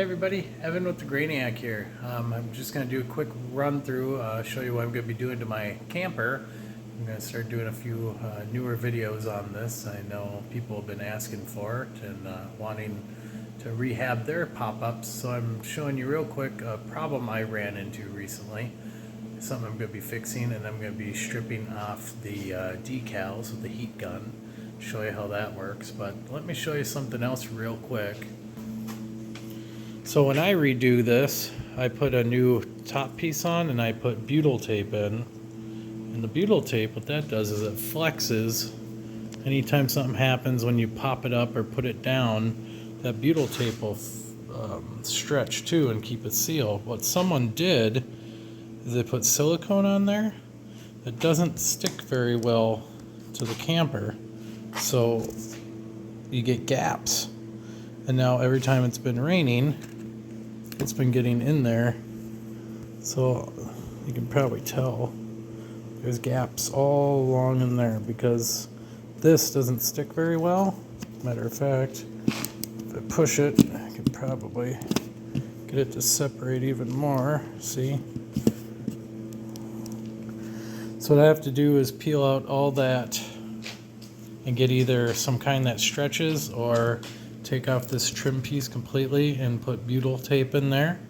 Hey everybody, Evan with the Grainiac here. I'm just going to do a quick run through, show you what I'm going to be doing to my camper. I'm going to start doing a few newer videos on this. I know people have been asking for it and wanting to rehab their pop-ups, so I'm showing you real quick a problem I ran into recently. Something I'm going to be fixing, and I'm going to be stripping off the decals with the heat gun. Show you how that works, but let me show you something else real quick. So when I redo this, I put a new top piece on and I put butyl tape in. And the butyl tape, what that does is it flexes. Anytime something happens when you pop it up or put it down, that butyl tape will stretch too and keep it sealed. What someone did is they put silicone on there. It doesn't stick very well to the camper, so you get gaps. And now every time it's been raining, it's been getting in there, so you can probably tell there's gaps all along in there because this doesn't stick very well. Matter of fact, if I push it, I can probably get it to separate even more. See? So what I have to do is peel out all that and get either some kind that stretches or take off this trim piece completely and put butyl tape in there.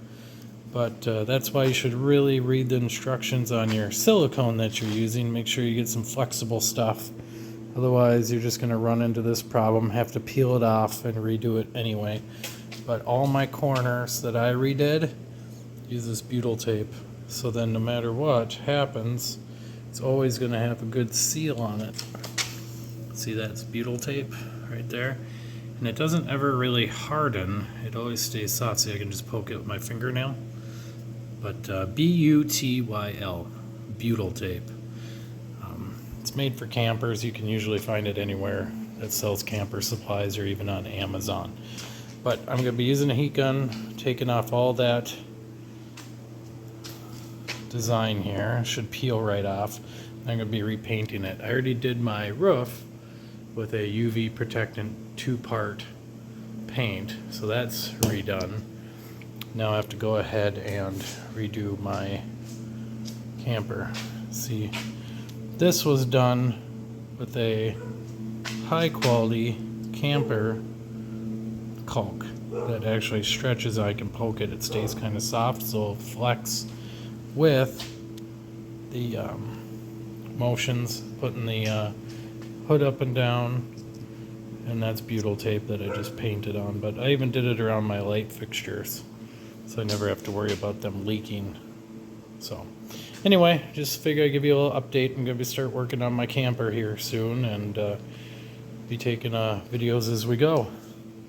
But that's why you should really read the instructions on your silicone that you're using. Make sure you get some flexible stuff. Otherwise you're just going to run into this problem, have to peel it off and redo it anyway. But all my corners that I redid use this butyl tape, so then no matter what happens, it's always going to have a good seal on it. See, that's butyl tape right there. And it doesn't ever really harden. It always stays soft. See, I can just poke it with my fingernail. But B-U-T-Y-L, butyl tape. It's made for campers. You can usually find it anywhere that sells camper supplies or even on Amazon. But I'm going to be using a heat gun, taking off all that design here. It should peel right off. I'm going to be repainting it. I already did my roof with a UV protectant 2-part paint, so that's redone. Now I have to go ahead and redo my camper. See, this was done with a high quality camper caulk that actually stretches. I can poke it, it stays kind of soft, so it'll flex with the motions, putting the hood up and down. And that's butyl tape that I just painted on, but I even did it around my light fixtures, so I never have to worry about them leaking. So anyway, just figure I'd give you a little update. I'm going to start working on my camper here soon and be taking videos as we go.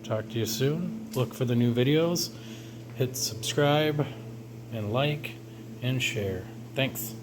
Talk to you soon. Look for the new videos. Hit subscribe and like and share. Thanks.